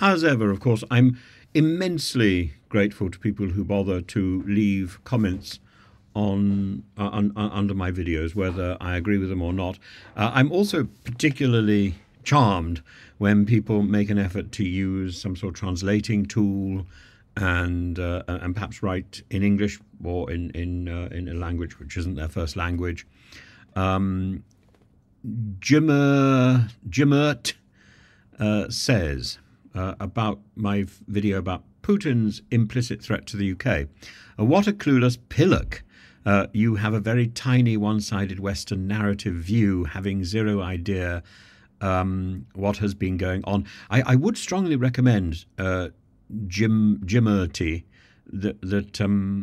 As ever, of course, I'm immensely grateful to people who bother to leave comments under my videos, whether I agree with them or not. I'm also particularly charmed when people make an effort to use some sort of translating tool and perhaps write in English or in a language which isn't their first language. Jimmert says about my video about Putin's implicit threat to the UK. What a clueless pillock. You have a very tiny one-sided Western narrative view, having zero idea what has been going on. I would strongly recommend Jimmerty that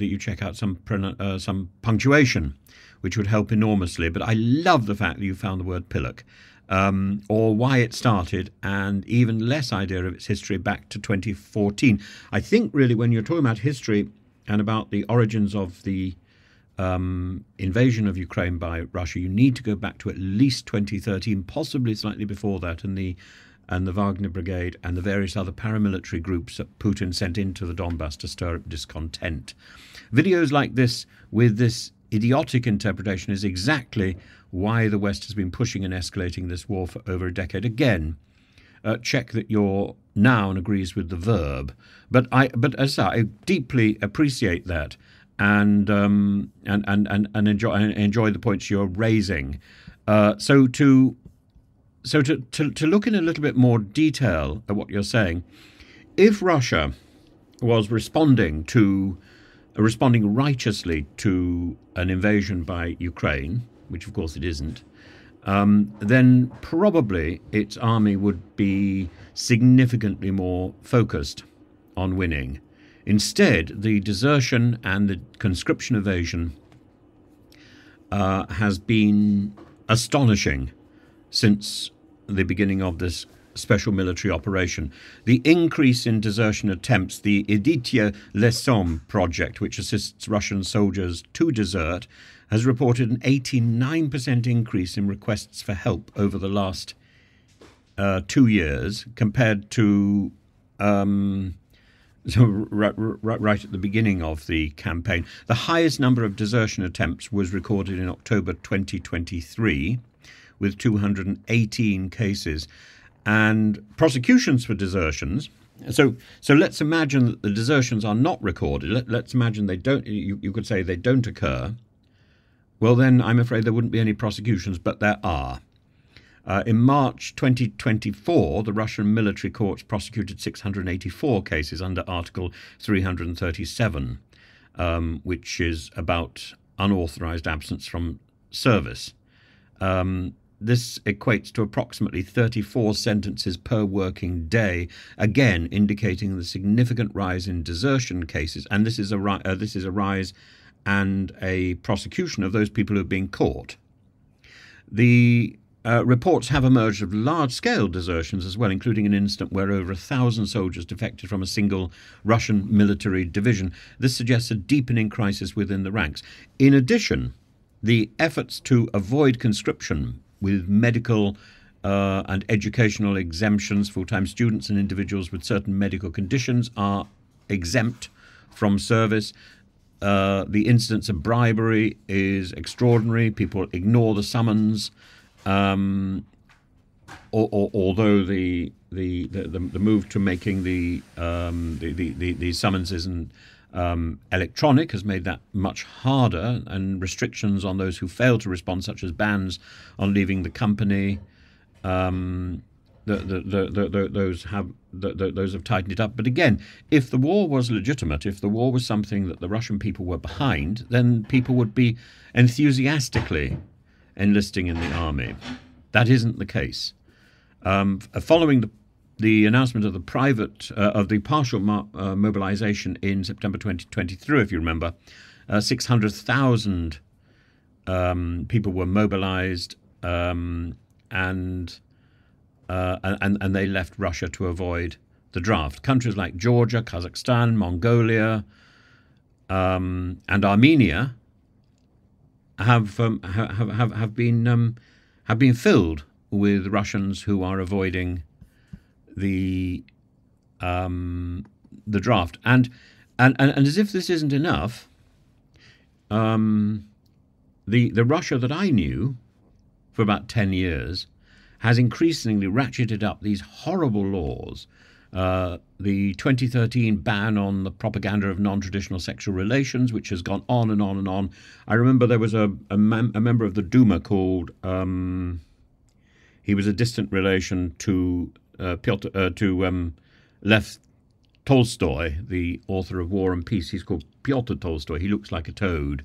you check out some punctuation, which would help enormously. But I love the fact that you found the word pillock. Or why it started, and even less idea of its history back to 2014. I think really when you're talking about history and about the origins of the invasion of Ukraine by Russia, you need to go back to at least 2013, possibly slightly before that, and the Wagner Brigade and the various other paramilitary groups that Putin sent into the Donbass to stir up discontent. Videos like this with this idiotic interpretation is exactly why the West has been pushing and escalating this war for over a decade. Again, check that your noun agrees with the verb. But as I deeply appreciate that and enjoy the points you're raising. So to look in a little bit more detail at what you're saying, if Russia was responding righteously to an invasion by Ukraine, which of course it isn't, then probably its army would be significantly more focused on winning. Instead, the desertion and the conscription evasion has been astonishing since the beginning of this special military operation. The increase in desertion attempts, the Iditya Lesom project, which assists Russian soldiers to desert, has reported an 89% increase in requests for help over the last 2 years compared to right at the beginning of the campaign. The highest number of desertion attempts was recorded in October 2023 with 218 cases. And prosecutions for desertions. So let's imagine that the desertions are not recorded. Let's imagine they don't. You could say they don't occur. Well, then I'm afraid there wouldn't be any prosecutions, but there are. In March 2024, the Russian military courts prosecuted 684 cases under Article 337, which is about unauthorized absence from service. This equates to approximately 34 sentences per working day, again indicating the significant rise in desertion cases. And this is a rise and a prosecution of those people who have been caught. The reports have emerged of large-scale desertions as well, including an incident where over 1,000 soldiers defected from a single Russian military division. This suggests a deepening crisis within the ranks. In addition, the efforts to avoid conscription with medical and educational exemptions, full-time students and individuals with certain medical conditions are exempt from service. The incidence of bribery is extraordinary. People ignore the summons, although the move to making the summonses and electronic has made that much harder, and restrictions on those who fail to respond, such as bans on leaving the company, those have tightened it up. But again, if the war was legitimate, if the war was something that the Russian people were behind, then people would be enthusiastically enlisting in the army. That isn't the case. Following the announcement of the partial mobilization in September 2023, if you remember, 600,000 people were mobilized, and they left Russia to avoid the draft. Countries like Georgia, Kazakhstan, Mongolia, and Armenia have been filled with Russians who are avoiding the draft, and as if this isn't enough, the Russia that I knew for about 10 years has increasingly ratcheted up these horrible laws. The 2013 ban on the propaganda of non-traditional sexual relations, which has gone on and on and on. I remember there was a member of the Duma called, he was a distant relation to Lev Tolstoy, the author of War and Peace. He's called Pyotr Tolstoy. He looks like a toad.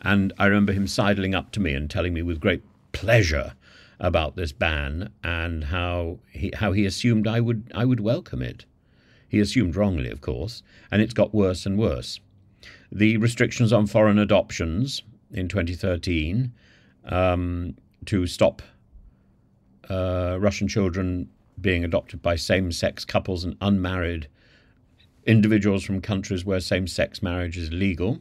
And I remember him sidling up to me and telling me with great pleasure about this ban and how he assumed I would welcome it. He assumed wrongly, of course, and it's got worse and worse. The restrictions on foreign adoptions in 2013 to stop Russian children being adopted by same-sex couples and unmarried individuals from countries where same-sex marriage is legal.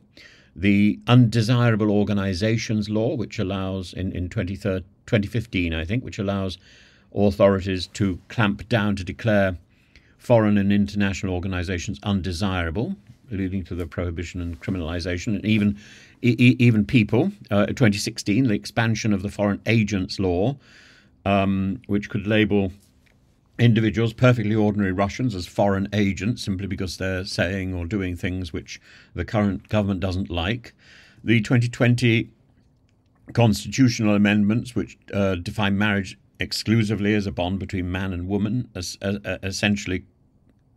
The undesirable organizations law, which allows, in 2015, I think, which allows authorities to clamp down to declare foreign and international organizations undesirable, leading to the prohibition and criminalization, and even people. 2016, the expansion of the foreign agents law, which could label individuals, perfectly ordinary Russians, as foreign agents simply because they're saying or doing things which the current government doesn't like. The 2020 constitutional amendments, which define marriage exclusively as a bond between man and woman, essentially,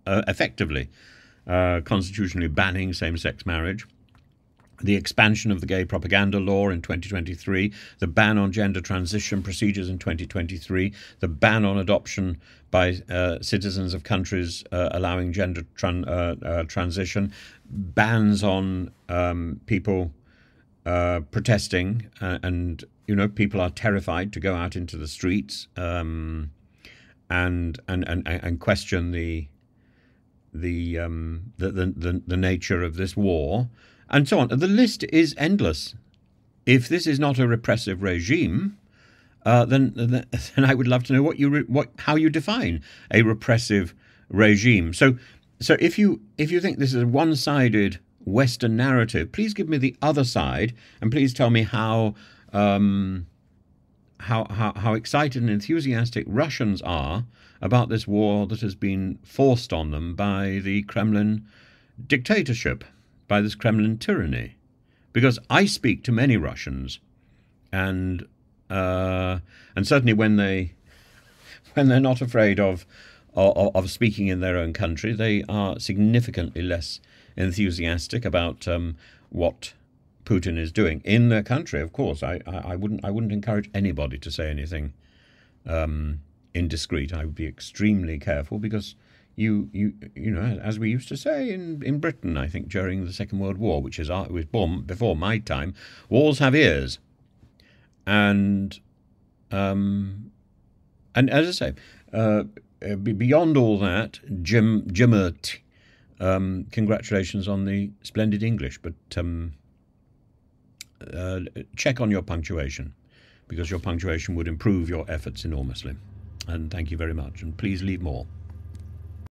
effectively, constitutionally banning same-sex marriage. The expansion of the gay propaganda law in 2023, the ban on gender transition procedures in 2023, the ban on adoption by citizens of countries allowing gender transition, bans on people protesting, and people are terrified to go out into the streets and question the nature of this war. And so on. The list is endless. If this is not a repressive regime, then I would love to know how you define a repressive regime. So if you think this is a one-sided Western narrative, please give me the other side, and please tell me how excited and enthusiastic Russians are about this war that has been forced on them by the Kremlin dictatorship, by this Kremlin tyranny. Because I speak to many Russians, and certainly when they're not afraid of speaking in their own country, they are significantly less enthusiastic about what Putin is doing in their country. Of course, I wouldn't encourage anybody to say anything indiscreet. I would be extremely careful, because you know, as we used to say in Britain, I think during the Second World War, which was born before my time, walls have ears, and as I say, beyond all that, Jimmert, congratulations on the splendid English, but check on your punctuation, because your punctuation would improve your efforts enormously. And thank you very much, and please leave more.